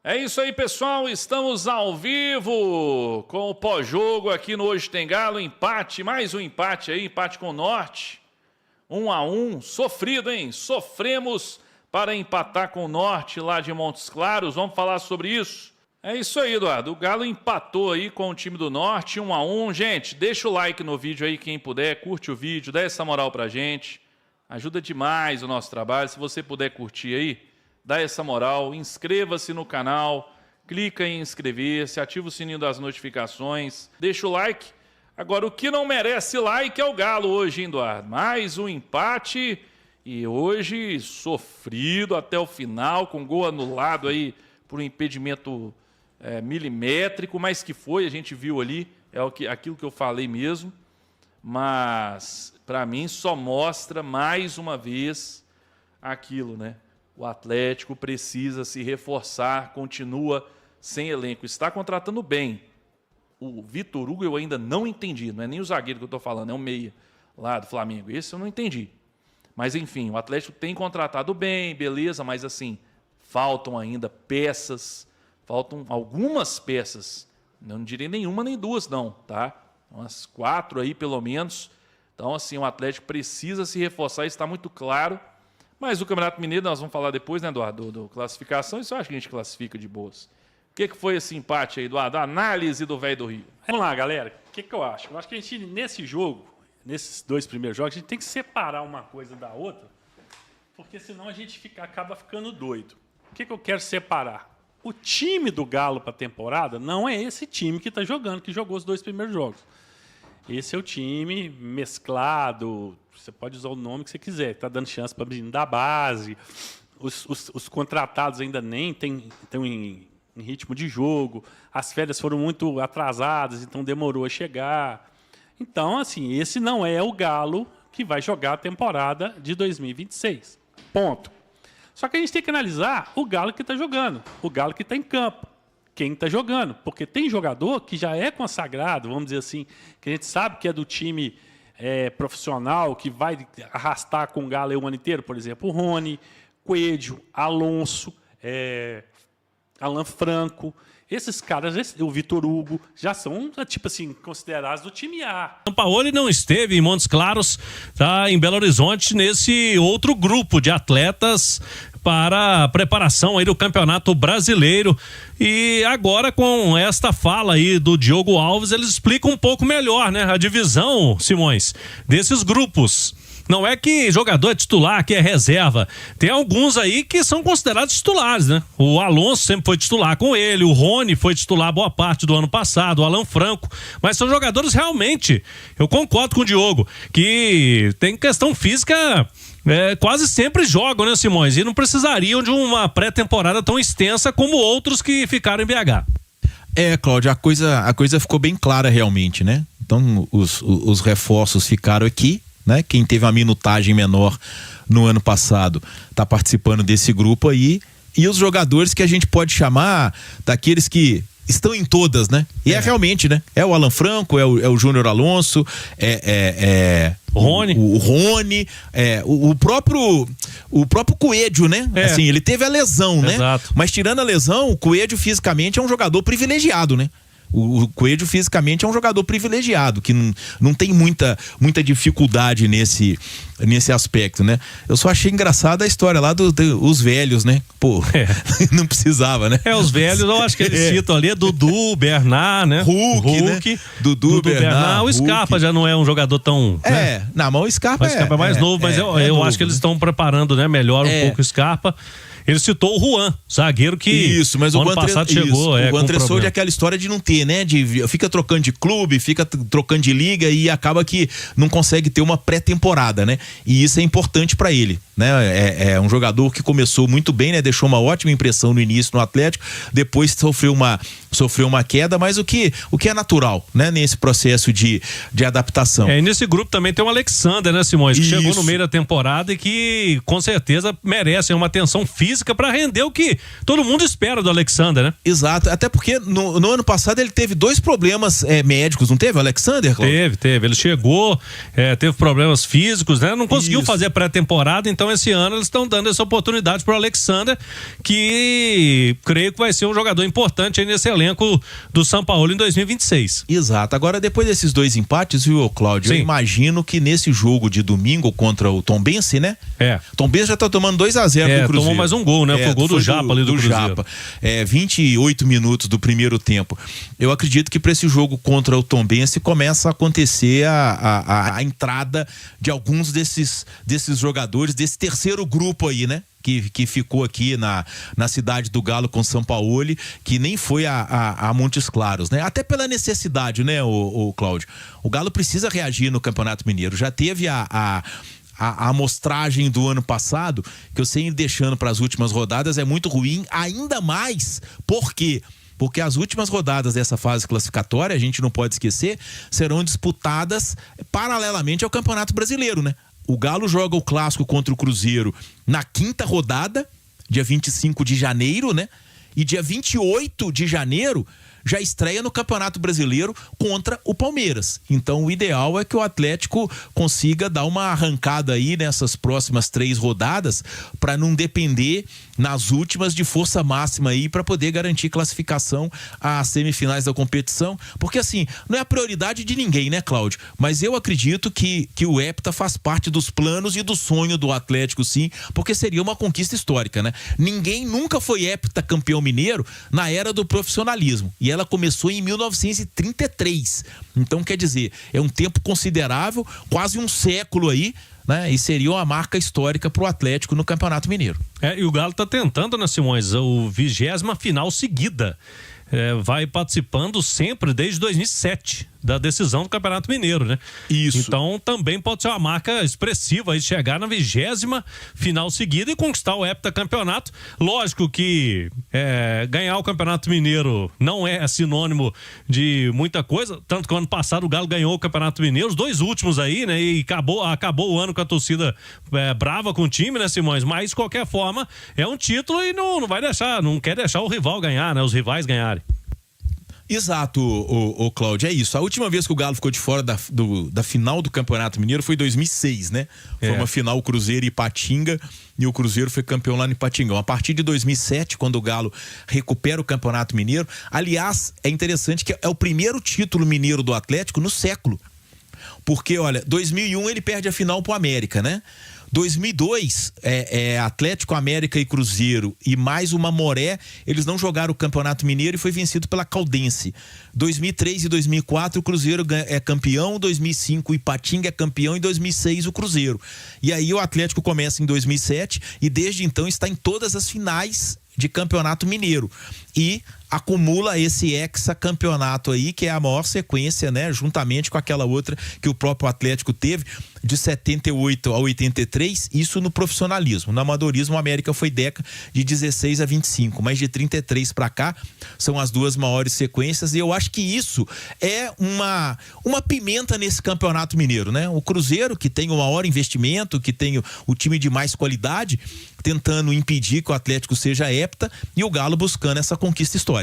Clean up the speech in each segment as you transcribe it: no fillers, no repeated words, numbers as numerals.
É isso aí, pessoal, estamos ao vivo com o pós-jogo aqui no Hoje Tem Galo, empate, mais um empate aí, empate com o Norte, 1-1, sofrido, hein? Sofremos para empatar com o Norte lá de Montes Claros, vamos falar sobre isso. É isso aí, Eduardo, o Galo empatou aí com o time do Norte, 1-1, gente, deixa o like no vídeo aí, quem puder, curte o vídeo, dá essa moral pra gente, ajuda demais o nosso trabalho, se você puder curtir aí, dá essa moral, inscreva-se no canal, clica em inscrever-se, ativa o sininho das notificações, deixa o like. Agora, o que não merece like é o Galo hoje, hein, Eduardo? Mais um empate e hoje sofrido até o final, com gol anulado aí por um impedimento milimétrico, mas que foi, a gente viu ali, aquilo que eu falei mesmo, mas para mim só mostra mais uma vez aquilo, né? O Atlético precisa se reforçar, continua sem elenco. Está contratando bem. O Vitor Hugo eu ainda não entendi. Não é nem o zagueiro que eu estou falando, é o meia lá do Flamengo. Esse eu não entendi. Mas, enfim, o Atlético tem contratado bem, beleza, mas, assim, faltam ainda peças. Faltam algumas peças. Não diria nenhuma nem duas, não, tá? Umas 4 aí, pelo menos. Então, assim, o Atlético precisa se reforçar, está muito claro. Mas o Campeonato Mineiro, nós vamos falar depois, né, Eduardo, do classificação, isso eu acho que a gente classifica de boas. O que foi esse empate aí, Eduardo? A análise do velho do Rio. Vamos lá, galera. O que eu acho? Eu acho que a gente, nesse jogo, nesses 2 primeiros jogos, a gente tem que separar uma coisa da outra, porque senão a gente acaba ficando doido. O que eu quero separar? O time do Galo para a temporada não é esse time que está jogando, que jogou os 2 primeiros jogos. Esse é o time mesclado, você pode usar o nome que você quiser, está dando chance para menino da base, os contratados ainda nem estão em ritmo de jogo, as férias foram muito atrasadas, então demorou a chegar. Então, assim, esse não é o Galo que vai jogar a temporada de 2026. Ponto. Só que a gente tem que analisar o Galo que está jogando, o Galo que está em campo. Quem está jogando, porque tem jogador que já é consagrado, vamos dizer assim, que a gente sabe que é do time profissional, que vai arrastar com o Galo o ano inteiro, por exemplo, o Rony, Coelho, Alonso, Alan Franco, esses caras, o Vitor Hugo, já são, tipo assim, considerados do time A. O Sampaoli não esteve em Montes Claros, tá em Belo Horizonte, nesse outro grupo de atletas para a preparação aí do Campeonato Brasileiro. E agora, com esta fala aí do Diogo Alves, eles explicam um pouco melhor, né? A divisão, Simões, desses grupos. Não é que jogador é titular, que é reserva. Tem alguns aí que são considerados titulares, né? O Alonso sempre foi titular com ele, o Rony foi titular boa parte do ano passado, o Alan Franco. Mas são jogadores realmente, eu concordo com o Diogo, que tem questão física, quase sempre jogam, né, Simões? E não precisariam de uma pré-temporada tão extensa como outros que ficaram em BH. Cláudio, a coisa ficou bem clara realmente, né? Então, os reforços ficaram aqui, né? Quem teve uma minutagem menor no ano passado está participando desse grupo aí, e os jogadores que a gente pode chamar daqueles que estão em todas, né? E realmente, né? É o Alan Franco, é o Júnior Alonso, Rony. O Rony, o próprio Coelho, né? Assim, ele teve a lesão, né? Exato. Mas tirando a lesão, o Coelho fisicamente é um jogador privilegiado, né? O Coelho fisicamente é um jogador privilegiado, que não tem muita dificuldade nesse aspecto, né? Eu só achei engraçada a história lá dos velhos, né? Pô, não precisava, né? Os velhos, eu acho que eles citam ali, Dudu, Bernard, né? Hulk, né? Dudu, Bernard, o Scarpa Hulk. Já não é um jogador tão... Não, mas o Scarpa é mais novo, mas eu acho que eles estão preparando, né? Melhor um pouco o Scarpa. Ele citou o Juan, zagueiro que isso, mas o ano passado chegou. O Juan Tressou de aquela história de não ter, né? Fica trocando de clube, fica trocando de liga e acaba que não consegue ter uma pré-temporada, né? E isso é importante para ele, né? É um jogador que começou muito bem, né? Deixou uma ótima impressão no início no Atlético, depois sofreu uma queda, mas o que é natural, né? Nesse processo de adaptação. E nesse grupo também tem o Alexander, né, Simões? Que chegou no meio da temporada e que com certeza merece uma atenção física para render o que todo mundo espera do Alexander, né? Exato, até porque no ano passado ele teve 2 problemas médicos, não teve, o Alexander? Teve, ele chegou, teve problemas físicos, né? Não conseguiu fazer a pré-temporada, então Então esse ano eles estão dando essa oportunidade para o Alexander, que creio que vai ser um jogador importante aí nesse elenco do São Paulo em 2026. Exato. Agora, depois desses 2 empates, viu, Cláudio? Sim. Eu imagino que nesse jogo de domingo contra o Tombense, né? Tombense já tá tomando 2-0 do Cruzeiro. Tomou mais um gol, né? Foi o gol do Japa ali do Cruzeiro. Japa. 28 minutos do primeiro tempo. Eu acredito que para esse jogo contra o Tombense começa a acontecer a entrada de alguns desses jogadores, desse terceiro grupo aí, né? Que ficou aqui na cidade do Galo com São Paulo, que nem foi a Montes Claros, né? Até pela necessidade, né, o Cláudio? O Galo precisa reagir no Campeonato Mineiro. Já teve a amostragem do ano passado, que eu sei deixando para as últimas rodadas, é muito ruim, ainda mais porque as últimas rodadas dessa fase classificatória, a gente não pode esquecer, serão disputadas paralelamente ao Campeonato Brasileiro, né? O Galo joga o clássico contra o Cruzeiro na 5ª rodada, dia 25 de janeiro, né? E dia 28 de janeiro já estreia no Campeonato Brasileiro contra o Palmeiras. Então o ideal é que o Atlético consiga dar uma arrancada aí nessas próximas 3 rodadas para não depender nas últimas de força máxima aí para poder garantir classificação às semifinais da competição, porque assim, não é a prioridade de ninguém, né, Cláudio? Mas eu acredito que o hepta faz parte dos planos e do sonho do Atlético, sim, porque seria uma conquista histórica, né? Ninguém nunca foi hepta campeão mineiro na era do profissionalismo, e ela começou em 1933. Então, quer dizer, é um tempo considerável, quase um século aí, né? E seria uma marca histórica para o Atlético no Campeonato Mineiro. E o Galo tá tentando, né, Simões, o 20ª final seguida. Vai participando sempre desde 2007 da decisão do Campeonato Mineiro, né? Isso. Então também pode ser uma marca expressiva aí, chegar na 20ª final seguida e conquistar o heptacampeonato. Lógico que ganhar o Campeonato Mineiro não é sinônimo de muita coisa, tanto que o ano passado o Galo ganhou o Campeonato Mineiro, os 2 últimos aí, né? E acabou o ano com a torcida brava com o time, né, Simões? Mas de qualquer forma é um título e não quer deixar o rival ganhar, né? Os rivais ganharem. Exato, o Cláudio, é isso. A última vez que o Galo ficou de fora da final do Campeonato Mineiro foi em 2006, né? Foi uma final Cruzeiro e Ipatinga, e o Cruzeiro foi campeão lá no Ipatingão. A partir de 2007, quando o Galo recupera o Campeonato Mineiro, aliás, é interessante que é o primeiro título mineiro do Atlético no século. Porque, olha, 2001 ele perde a final pro América, né? 2002, Atlético, América e Cruzeiro e mais uma Moré, eles não jogaram o Campeonato Mineiro e foi vencido pela Caldense. 2003 e 2004 o Cruzeiro é campeão, 2005 o Ipatinga é campeão e 2006 o Cruzeiro. E aí o Atlético começa em 2007 e desde então está em todas as finais de Campeonato Mineiro e acumula esse hexacampeonato aí, que é a maior sequência, né, juntamente com aquela outra que o próprio Atlético teve de 78 a 83, isso no profissionalismo. No amadorismo, o América foi deca de 16 a 25, mas de 33 para cá são as 2 maiores sequências, e eu acho que isso é uma pimenta nesse Campeonato Mineiro, né? O Cruzeiro, que tem o maior investimento, que tem o time de mais qualidade, tentando impedir que o Atlético seja hepta, e o Galo buscando essa conquista histórica.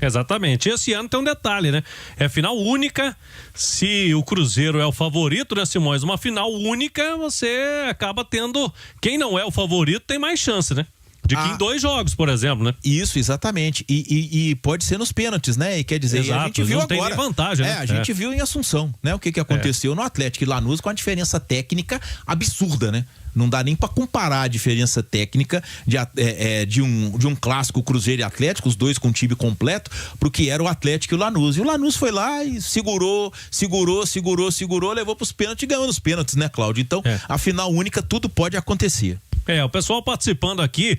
Exatamente. Esse ano tem um detalhe, né? É final única. Se o Cruzeiro é o favorito, né, Simões? Uma final única, você acaba tendo... Quem não é o favorito tem mais chance, né? De que em 2 jogos, por exemplo, né? Isso, exatamente. E pode ser nos pênaltis, né? E quer dizer, exato, a gente viu não agora. Tem nem vantagem, né? A gente viu em Assunção, né? O que aconteceu no Atlético e Lanús com a diferença técnica absurda, né? Não dá nem para comparar a diferença técnica de um clássico Cruzeiro e Atlético, os 2 com o time completo, pro que era o Atlético e o Lanús. E o Lanús foi lá e segurou, levou pros pênaltis e ganhou nos pênaltis, né, Cláudio? Então, a final única, tudo pode acontecer. O pessoal participando aqui,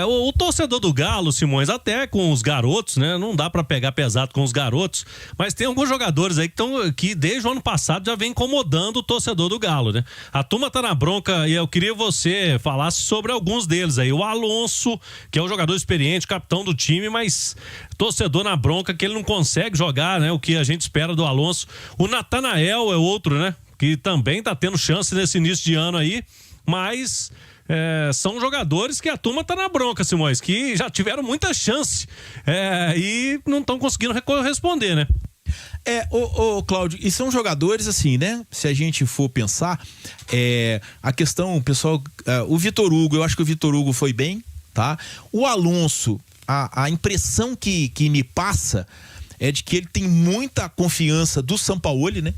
o torcedor do Galo, Simões, até com os garotos, né? Não dá pra pegar pesado com os garotos, mas tem alguns jogadores aí que desde o ano passado já vem incomodando o torcedor do Galo, né? A turma tá na bronca e eu queria que você falasse sobre alguns deles aí. O Alonso, que é um jogador experiente, capitão do time, mas torcedor na bronca que ele não consegue jogar, né? O que a gente espera do Alonso. O Natanael é outro, né? Que também tá tendo chance nesse início de ano aí, mas... são jogadores que a turma tá na bronca, Simões, que já tiveram muita chance e não estão conseguindo responder, né? Cláudio, e são jogadores assim, né? Se a gente for pensar, a questão, o pessoal, o Vitor Hugo, eu acho que o Vitor Hugo foi bem, tá? O Alonso, a impressão que me passa é de que ele tem muita confiança do Sampaoli, né?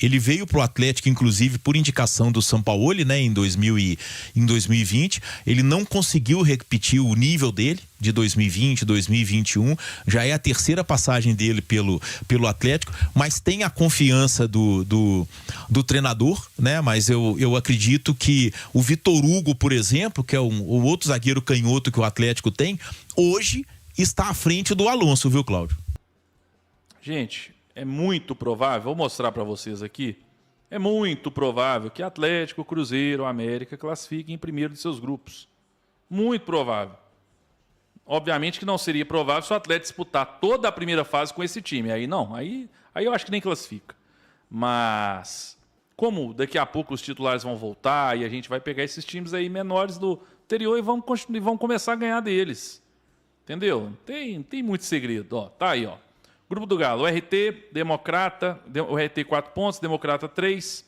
Ele veio pro Atlético, inclusive, por indicação do Sampaoli, né, em 2020. Ele não conseguiu repetir o nível dele de 2020, 2021. Já é a terceira passagem dele pelo Atlético, mas tem a confiança do treinador, né? Mas eu acredito que o Vitor Hugo, por exemplo, que é o outro zagueiro canhoto que o Atlético tem, hoje está à frente do Alonso, viu, Cláudio? Gente, é muito provável, vou mostrar para vocês aqui, é muito provável que Atlético, Cruzeiro, América classifiquem em primeiro de seus grupos. Muito provável. Obviamente que não seria provável se o Atlético disputar toda a primeira fase com esse time. Aí não, aí eu acho que nem classifica. Mas, como daqui a pouco os titulares vão voltar e a gente vai pegar esses times aí menores do anterior e vão começar a ganhar deles. Entendeu? Tem muito segredo. Ó, tá aí, ó. Grupo do Galo, o RT, Democrata, o RT 4 pontos, Democrata 3,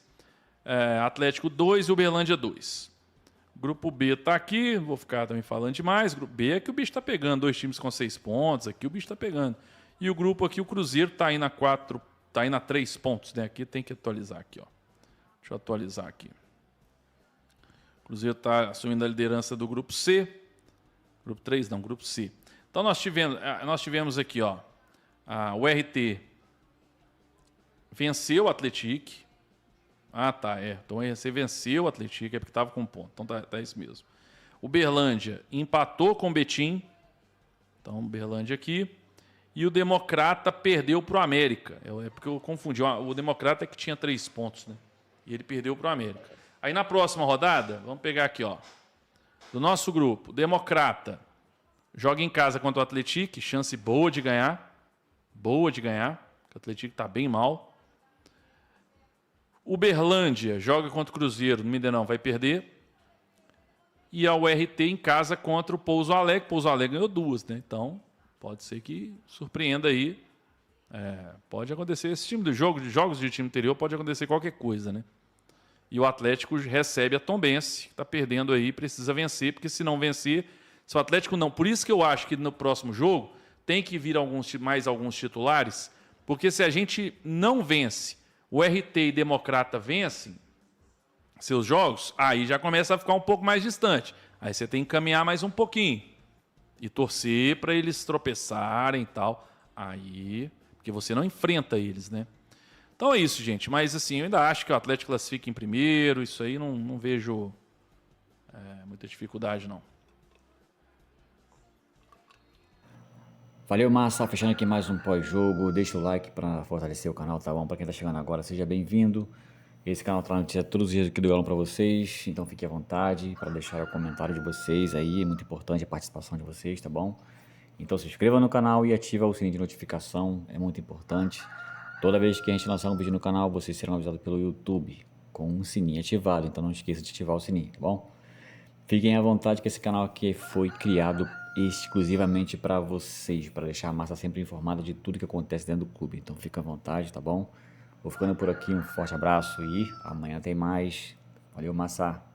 Atlético 2 e Uberlândia 2. Grupo B tá aqui, vou ficar também falando demais. Grupo B é que o bicho tá pegando, 2 times com 6 pontos, aqui o bicho tá pegando. E o grupo aqui, o Cruzeiro, tá aí na 4, tá aí na 3 pontos, né? Aqui tem que atualizar aqui, ó. Deixa eu atualizar aqui. O Cruzeiro tá assumindo a liderança do grupo C. Grupo 3 não, grupo C. Então nós tivemos aqui, ó, o RT venceu o Atlético. Ah, tá, então o RC venceu o Atlético, é porque estava com ponto. Então tá isso mesmo. O Uberlândia empatou com o Betim. Então, Uberlândia aqui. E o Democrata perdeu para o América. É porque eu confundi. O Democrata é que tinha 3 pontos, né? E ele perdeu para o América. Aí na próxima rodada, vamos pegar aqui, ó. Do nosso grupo, Democrata joga em casa contra o Atlético, chance boa de ganhar. Boa de ganhar, o Atlético está bem mal. Uberlândia joga contra o Cruzeiro, no Mineirão vai perder. E a URT em casa contra o Pouso Alegre. Pouso Alegre ganhou 2, né? Então, pode ser que surpreenda aí. Pode acontecer, esse time de jogos de time interior, pode acontecer qualquer coisa, né? E o Atlético recebe a Tombense, que está perdendo aí, precisa vencer, porque se não vencer, se o Atlético não... Por isso que eu acho que no próximo jogo tem que vir mais alguns titulares, porque se a gente não vence, o RT e Democrata vencem seus jogos, aí já começa a ficar um pouco mais distante. Aí você tem que caminhar mais um pouquinho e torcer para eles tropeçarem e tal. Aí, porque você não enfrenta eles, né? Então é isso, gente. Mas assim, eu ainda acho que o Atlético classifica em primeiro, isso aí não vejo muita dificuldade, não. Valeu, massa. Fechando aqui mais um pós-jogo. Deixa o like para fortalecer o canal, tá bom? Para quem tá chegando agora, seja bem-vindo. Esse canal traz notícia todos os dias aqui do Galão para vocês. Então fique à vontade para deixar o comentário de vocês aí. É muito importante a participação de vocês, tá bom? Então se inscreva no canal e ativa o sininho de notificação. É muito importante. Toda vez que a gente lançar um vídeo no canal, vocês serão avisados pelo YouTube com um sininho ativado. Então não esqueça de ativar o sininho, tá bom? Fiquem à vontade que esse canal aqui foi criado exclusivamente para vocês, para deixar a massa sempre informada de tudo que acontece dentro do clube. Então fica à vontade, tá bom? Vou ficando por aqui, um forte abraço e amanhã tem mais. Valeu, massa!